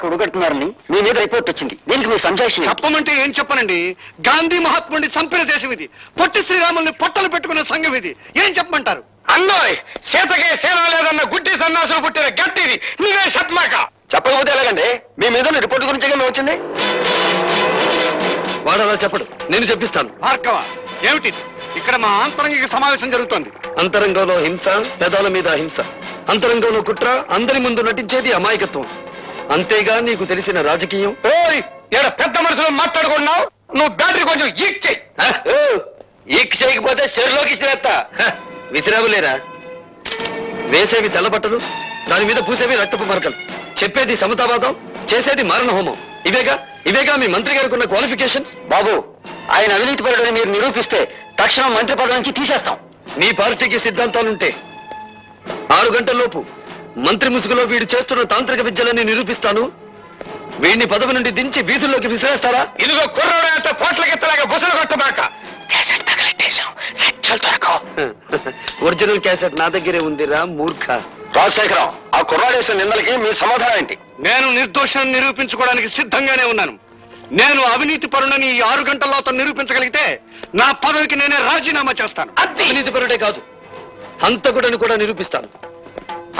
ఉడగట్టున్నారని మీ మీద రిపోర్ట్ వచ్చింది. దీనికి మీ సంజాయిషి చెప్పమంటే ఏం చెప్పనండి? గాంధీ మహాత్ముడిని చంపిన దేశం ఇది. పొట్టి శ్రీరాముల్ని పొట్టలు పెట్టుకున్న సంఘం ఇది. ఏం చెప్పమంటారు? అన్నోయ్, సీతకే సేన లేదన్న గుడ్డి సన్నాసులు పుట్టిన గట్టి ఇది. నీవే చెప్పమాక. చెప్పకపోతే ఎలాగండి? మీ మీద రిపోర్ట్ గురించి మేము వచ్చింది. వాడు అలా చెప్పడు, నేను చెప్పిస్తాను. భార్గవ, ఏమిటిది? ఇక్కడ మా ఆంతరంగిక సమావేశం జరుగుతోంది. అంతరంగంలో హింస, పెదాల మీద హింస. అంతరంగంలో కుట్ర, అందరి ముందు నటించేది అమాయకత్వం. అంతేగా నీకు తెలిసిన రాజకీయం? ఓయ్, ఈడ పెద్ద మనుషులు మాట్లాడుకున్నావు. నువ్వు బ్యాటరీ కొంచెం ఈక్ చెయ్యి. ఈక్ చేయకపోతే చెరులోకి ఇచ్చిరేస్తా. విసిరావులేరా? వేసేవి తెల్లబట్టలు, దాని మీద పూసేవి రక్తపు మరకలు. చెప్పేది సమతావాదం, చేసేది మారణ హోమం. ఇవేగా మీ మంత్రి గారికి ఉన్న క్వాలిఫికేషన్స్. బాబు, ఆయన అవినీతి పరుడని మీరు నిరూపిస్తే తక్షణం మంత్రి పదవి నుంచి తీసేస్తాం. మీ పార్టీకి సిద్ధాంతాలుంటే 6 గంటల్లోపు మంత్రి ముసుగులో వీడు చేస్తున్న తాంత్రిక విద్యలని నిరూపిస్తాను. వీడిని పదవి నుండి దించి వీధుల్లోకి విసిరేస్తారా? ఇదిగో కుర్రోడు అంటే పోట్లకెత్తలాగా బుసలు కొట్టబాక. ఒరిజినల్ క్యాసెట్ నా దగ్గరే ఉందిరా మూర్ఖ. రాజశేఖరం, ఆ కుర్రాడేసిన నిందలకి మీ సమాధానం ఏంటి? నేను నిర్దోషాన్ని నిరూపించుకోవడానికి సిద్ధంగానే ఉన్నాను. నేను అవినీతి పరుడని ఈ 6 గంటల్లో అతను నిరూపించగలిగితే నా పదవికి నేనే రాజీనామా చేస్తాను. అవినీతి పరుడే కాదు, హంతకుడని కూడా నిరూపిస్తాను.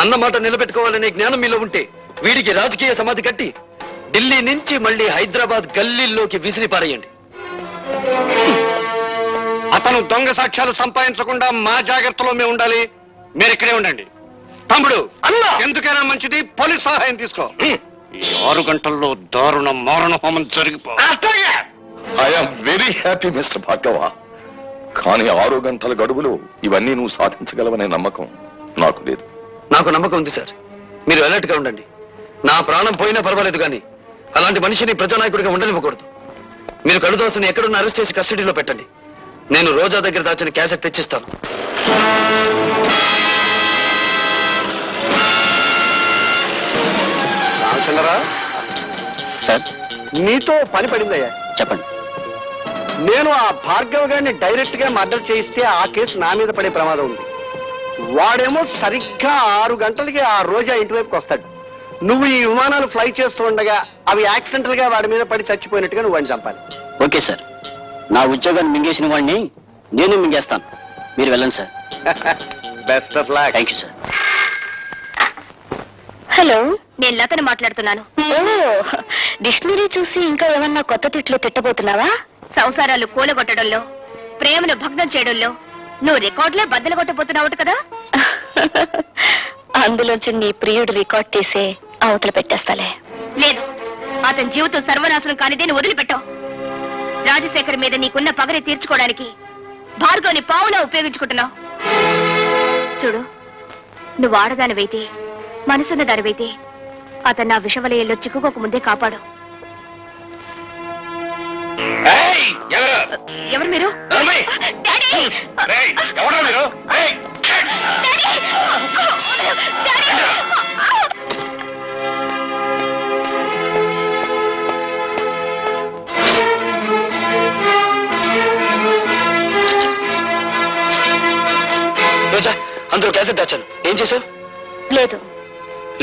అన్నమాట నిలబెట్టుకోవాలనే జ్ఞానం మీలో ఉంటే వీడికి రాజకీయ సమాధి కట్టి ఢిల్లీ నుంచి మళ్ళీ హైదరాబాద్ గల్లీల్లోకి విసిరి పారేయండి. అతను దొంగ సాక్ష్యాలు సంపాదించకుండా మా జాగ్రత్తలో మేము ఉండాలి. మీరు ఇక్కడే ఉండండి. తమ్ముడు, అన్నా, ఎందుకైనా మంచిది పోలీస్ సహాయం తీసుకో. ఈ 6 గంటల్లో దారుణ మారణ హోమం జరిగిపో. అట్లాగే. I'm very happy mister Bhargava. కానీ 6 గంటల గడువులో ఇవన్నీ నువ్వు సాధించగలవనే నమ్మకం నాకు లేదు. నాకు నమ్మకం ఉంది సార్. మీరు అలర్ట్ గా ఉండండి. నా ప్రాణం పోయినా పర్వాలేదు కానీ అలాంటి మనిషిని ప్రజానాయకుడిగా ఉండనివ్వకూడదు. మీరు కడుదోసని ఎక్కడున్న అరెస్ట్ చేసి కస్టడీలో పెట్టండి. నేను రోజా దగ్గర దాచిన క్యాసెట్ తెచ్చిస్తాను. రామచంద్రరా సార్, నీతో పని పడిందయ్యా. చెప్పండి. నేను ఆ భార్గవ్ గారిని డైరెక్ట్ గా మర్డర్ చేయిస్తే ఆ కేసు నా మీద పడే ప్రమాదం ఉంది. వాడేమో సరిగ్గా 6 గంటలకి ఆ రోజా ఇంటి వైపుకి వస్తాడు. నువ్వు ఈ విమానాలు ఫ్లై చేస్తూ ఉండగా అవి యాక్సిడెంటల్ గా వాడి మీద పడి చచ్చిపోయినట్టుగా నువ్వు వాడిని చంపాలి. ఓకే సార్, నా ఉద్యోగాన్ని మింగేసిన వాడిని నేను మింగేస్తాను. మీరు వెళ్ళండి sir. Best of luck. Thank you sir. Hello, నేను లతను మాట్లాడుతున్నాను. డిక్షనరీ చూసి ఇంకా ఏమన్నా కొత్త తిట్లు తిట్టబోతున్నావా? సంసారాలు కూలగొట్టడంలో, ప్రేమను భగ్నం చేయడంలో నువ్వు రికార్డులే బద్దలు కొట్టబోతున్నావు కదా. అందులోంచి నీ ప్రియుడు రికార్డ్ తీసే అవతల పెట్టేస్తాలే. లేదు, అతని జీవితం సర్వనాశనం కానిదే నువ్వు వదిలిపెట్టావు. రాజశేఖర్ మీద నీకున్న పగని తీర్చుకోవడానికి భార్గవ్ని పావులా ఉపయోగించుకుంటున్నావు. చూడు, నువ్వు ఆడదానివైతే, మనసున్న దానివైతే అతను నా విషవలయంలో చిక్కుకోక ముందే కాపాడు. ఎవరు మీరు? డాడీ! ఎవరా మీరు? రోజా, అందులో క్యాసెట్ దాచాను. ఏం చేశావు? లేదు,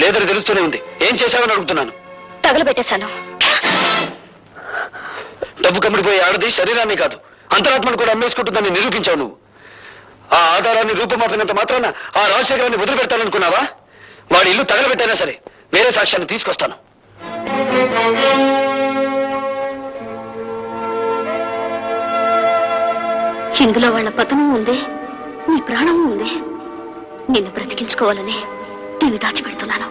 లేదని తెలుస్తూనే ఉంది. ఏం చేశావని అడుగుతున్నాను. తగలబెట్టేశాను. డబ్బు కమ్మిడిపోయే ఆడది శరీరాన్ని కాదు, అంతరాత్మను కూడా అమ్మేసుకుంటుందని నిరూపించావు నువ్వు. ఆ ఆధారాన్ని రూపమాపినంత మాత్రాన ఆ రాజశేఖరాన్ని వదిలిపెట్టాలనుకున్నావా? వాడి ఇల్లు తగలబెట్టైనా సరే వేరే సాక్ష్యాన్ని తీసుకొస్తాను. ఇందులో వాళ్ళ పతనం ఉంది, నీ ప్రాణము ఉంది. నిన్ను బ్రతికించుకోవాలని నేను దాచిపెడుతున్నాను.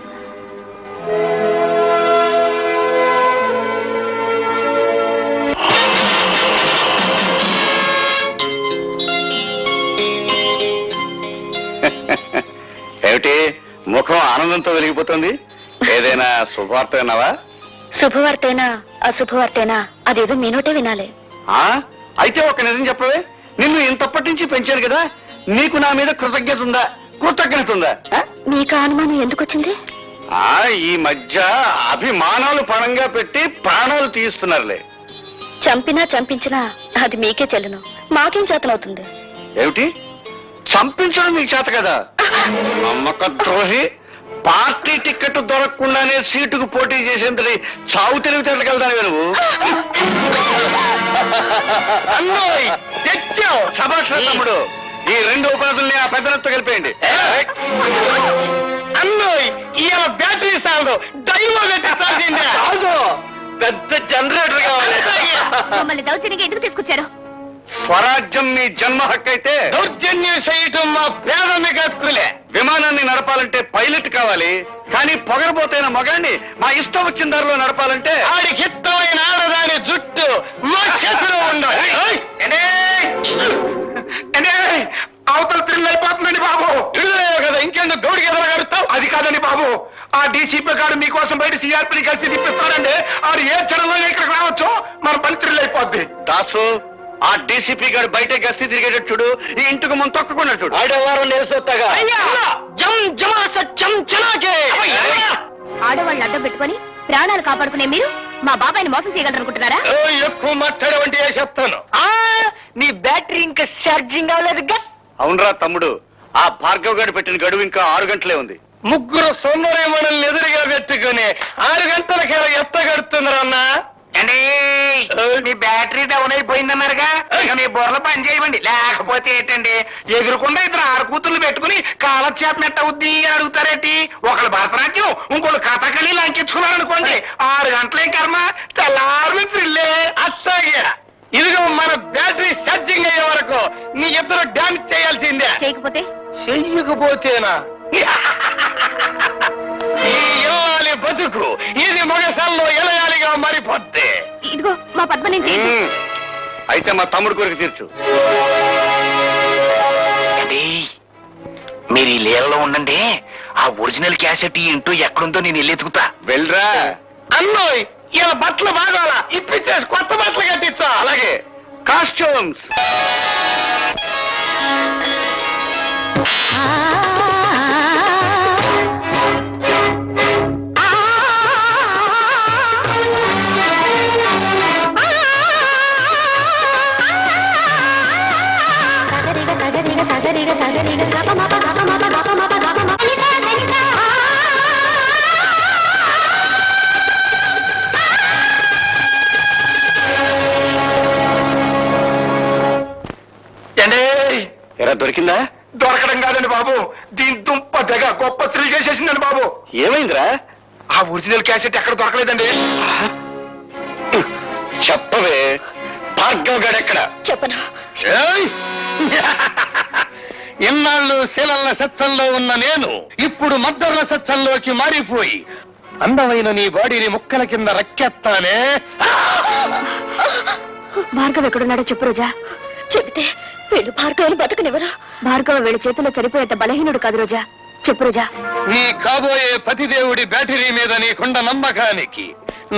ఏమిటి ముఖం ఆనందంతో వెలిగిపోతుంది? ఏదైనా శుభవార్త విన్నావా? శుభవార్తైనా అశుభవార్తైనా అదేదో మీ నోటే వినాలి. అయితే ఒక నిజం చెప్పవే. నిన్ను ఇంతప్పటి నుంచి పెంచారు కదా, నీకు నా మీద కృతజ్ఞత ఉందా, కృతజ్ఞత ఉందా? మీకు అనుమానం ఎందుకు వచ్చింది? ఈ మధ్య అభిమానాలు పణంగా పెట్టి ప్రాణాలు తీస్తున్నారులే. చంపినా చంపించినా అది మీకే చెల్లును, మాకేం చేతనవుతుంది? ఏమిటి? చంపించడం నీకు చేత కదా? నమ్మక ద్రోహి, పార్టీ టికెట్ దొరకకుండానే సీటుకు పోటీ చేసేంతటి చావు తెలివితేటకెళ్తాను నువ్వు. అన్నోయ్ తెచ్చావు శభాష్ రా తమ్ముడు. ఈ రెండు ఉపనదుల్ని ఆ పెద్దలతో కలిపేయండి. అన్నోయ్ ఇవాళ బ్యాటరీ సాగు డైవో పెట్టాల్సిందే. కాదు, పెద్ద జనరేటర్ కావాలి. మమ్మల్ని దౌర్జన్యంగా ఎందుకు తీసుకొచ్చారు? స్వరాజ్యం మీ జన్మ హక్కు అయితే దౌర్జన్యం చేయటం మా ప్రాథమిక హక్కులే. విమానాన్ని నడపాలంటే పైలట్ కావాలి, కానీ పొగరబోతైన మగాన్ని మా ఇష్టం వచ్చిన దారిలో నడపాలంటే ఆడికి ఇష్టమైన ఆడదాని జుట్టు మా చేతిలో ఉండాలి. అవతల థ్రిల్ అయిపోతుందండి బాబు. థ్రిల్లే కదా, ఇంకెందుకు గౌడికి ఎదరగడుతావు? అది కాదండి బాబు, ఆ డీసీపీ గారు మీకోసం బయట సిఆర్పీని కలిసి తిప్పిస్తారండి. ఆడు ఏ క్షణంలో ఇక్కడికి రావచ్చో మన పని థ్రిల్ అయిపోద్ది. దాసు, ఆ డీసీపీ గారు బయట గస్తీ తిరిగేటట్టు చూడు, ఈ ఇంటికి ముందు తొక్కుకున్నాడు చూడు. ఆడవారం నేర్సొస్తాగా ఆడవాళ్ళు అడ్డం పెట్టుకొని ప్రాణాలు కాపాడుకునే మీరు మా బాబాయిని మోసం చేయగలరనుకుంటున్నారా? ఎక్కువ మాట్లాడవంటే చెప్తాను. నీ బ్యాటరీ ఇంకా ఛార్జింగ్ అవ్వలేదుగా. అవునరా తమ్ముడు, ఆ భార్గవ్ గారు పెట్టిన గడువు ఇంకా 6 గంటలే ఉంది. ముగ్గురు సొమ్మరే మనల్ని ఎదురుగా పెట్టుకుని 6 గంటలకి ఎత్తగడుతున్నారన్నా. మీ బ్యాటరీ డౌన్ అయిపోయిందన్నారుగా, ఇక మీ బుర్రలు పని చేయమండి. లేకపోతే ఏంటండి, ఎదురుకుండా 2 ఆడకూతుర్లు పెట్టుకుని కాలక్షేపం అవుద్ది అడుగుతారేటి? ఒకళ్ళు భరతనాట్యం, ఇంకోళ్ళు కథకళి లంకించుకున్నారనుకోండి, 6 గంటలే కర్మ, తెల్లారు థ్రిల్లే. అస్సాగే ఇదిగో మన బ్యాటరీ ఛార్జింగ్ అయ్యే వరకు నీ ఇద్దరు డాన్స్ చేయాల్సిందే. చేయకపోతే చెయ్యకపోతేనా ఈ ఇలాలి బతుకు ఇది మగసాల్లో ఎలయాలిగా మారిపోద్ది. ఇదిగో మా పద్మ నుంచి అయితే మా తమ్ముడు కోరిక తీర్చు. మీరు ఈ లీలలో ఉండండి, ఆ ఒరిజినల్ క్యాసెట్ ఇంటూ ఎక్కడుందో నేను వెళ్ళి ఎతుకుతా. వెళ్ళరా అన్నోయ్, ఇలా బట్టలు బాగాలా ఇప్పించేసి కొత్త బట్టలు కట్టించా. అలాగే కాస్ట్యూమ్స్. ఎరా దొరికిందా? దొరకడం కాదండి బాబు, దీని దుంప తెగ గొప్ప థ్రిల్ చేసేసిందండి బాబు. ఏమైందిరా? ఆ ఒరిజినల్ క్యాసెట్ ఎక్కడ దొరకలేదండి. చెప్పవే, భార్గవ్ గడెక్కడ? చెప్పను. ఇన్నాళ్ళు శీలల్ల సత్సంలో ఉన్న నేను ఇప్పుడు మద్దర్ల సత్సంలోకి మారిపోయి అందమైన నీ బాడీని ముక్కల కింద రక్కెత్తానే. భార్గవ్ ఎక్కడున్నాడో చెప్పు రోజా. చెబితే వీళ్ళు భార్గవుని బతకనివ్వరు. భార్గవ వీళ్ళ చేతిలో చనిపోయేంత బలహీనుడు కాదు రోజా. చెప్పు రోజా. నీ కాబోయే పతిదేవుడి బ్యాటరీ మీద నీకుండ నమ్మకానికి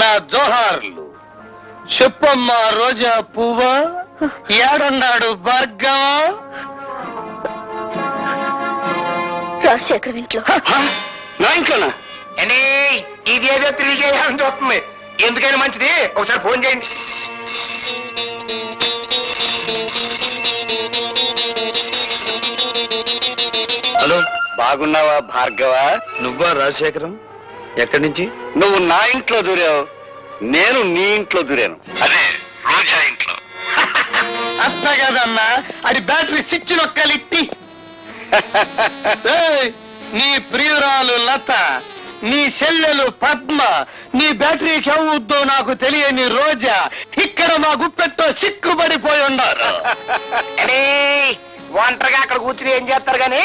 నా జోహార్లు. చెప్పమ్మా రోజా పువ్వా, ఏడున్నాడు భార్గవ? రాజశేఖర్ ఇంట్లో. నా ఇంట్లోనా? ఇది ఏదో తిరిగి చేయాలని చూస్తుంది. ఎందుకైనా మంచిది ఒకసారి ఫోన్ చేయండి. హలో, బాగున్నావా భార్గవ? నువ్వా రాజశేఖరం? ఎక్కడి నుంచి? నువ్వు నా ఇంట్లో దూరావు, నేను నీ ఇంట్లో దూరాను. అదే రోజా ఇంట్లో. అత్త కదన్నా, అది బ్యాటరీ స్విచ్ నొక్కలిట్టి. ఏయ్, నీ ప్రియురాలు లత, నీ చెల్లెలు పద్మ, నీ బ్యాటరీకి ఎవద్దో నాకు తెలియని రోజా ఇక్కడ మా గుప్పెట్టో సిక్కుపడిపోయి ఉన్నారు. ఒంటరిగా అక్కడ కూర్చుని ఏం చేస్తారు గాని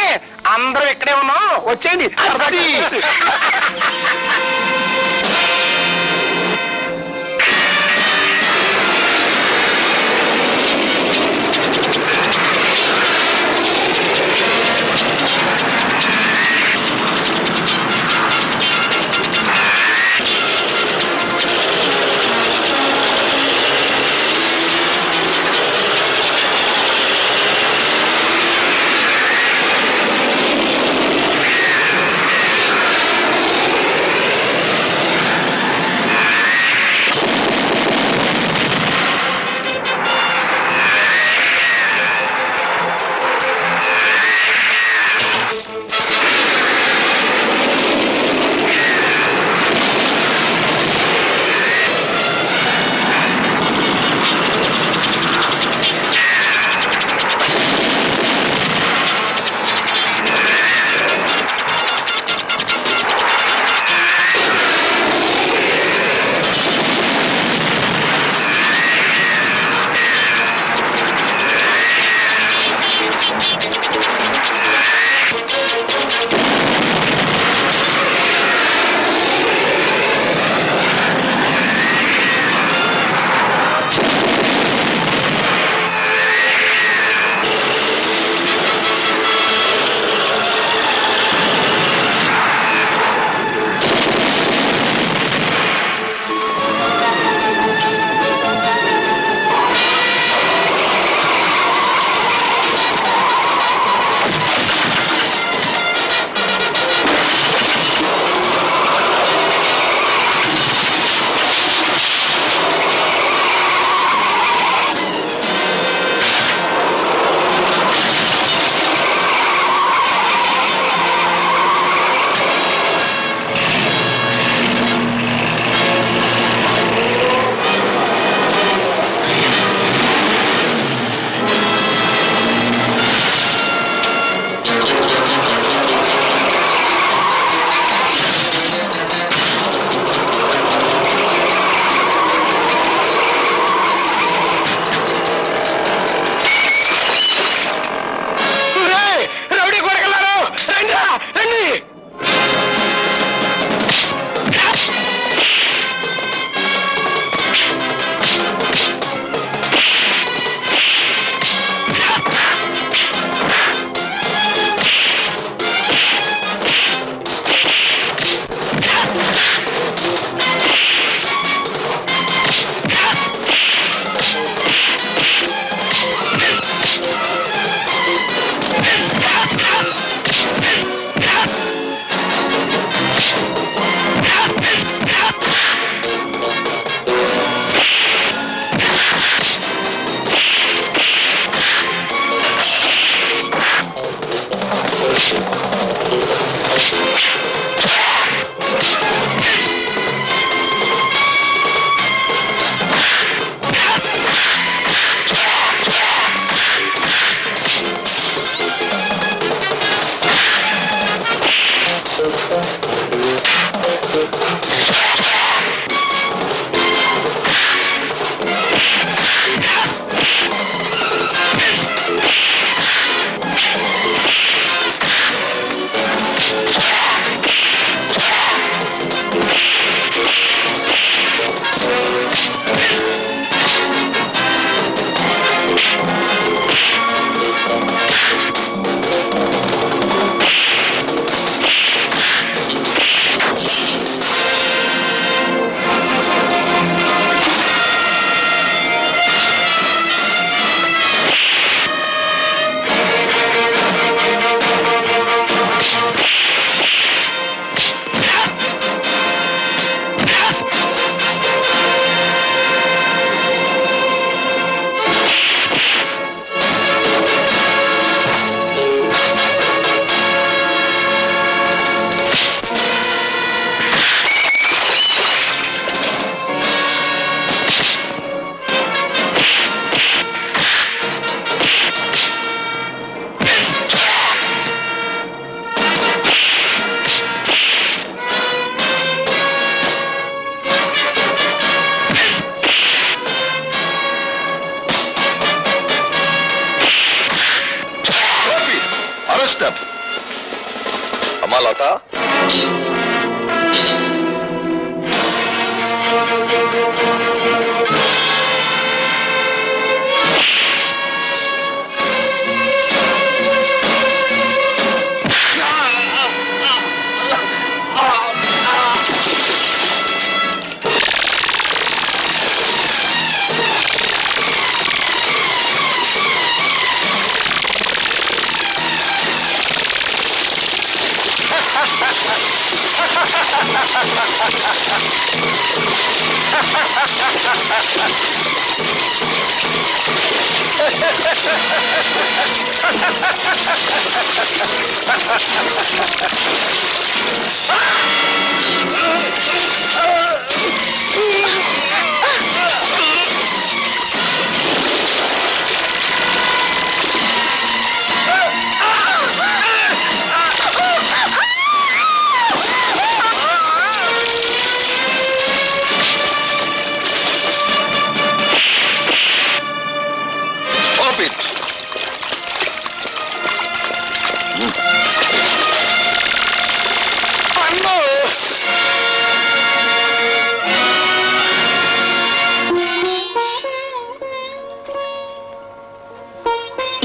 అందరూ ఇక్కడే ఉన్నాం, వచ్చేయండి.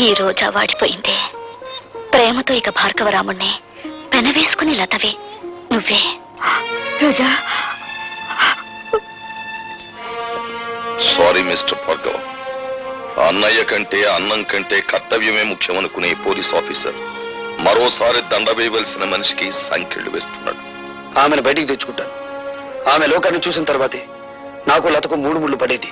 ఈ రోజా వాడిపోయింది. ప్రేమతో ఇక భార్గవరాముణ్ణి పెనవేసుకుని లతవే నువ్వే. రోజా, సారీ మిస్టర్ భార్గవ. అన్నయ్య కంటే అన్నం కంటే కర్తవ్యమే ముఖ్యమనుకునే పోలీస్ ఆఫీసర్ మరోసారి దండ వేయవలసిన మనిషికి సంఖ్యలు వేస్తున్నాడు. ఆమెను బయటికి తెచ్చుకుంటాను. ఆమె లోకాన్ని చూసిన తర్వాతే నాకు లతకు 3 ముళ్ళు పడేది.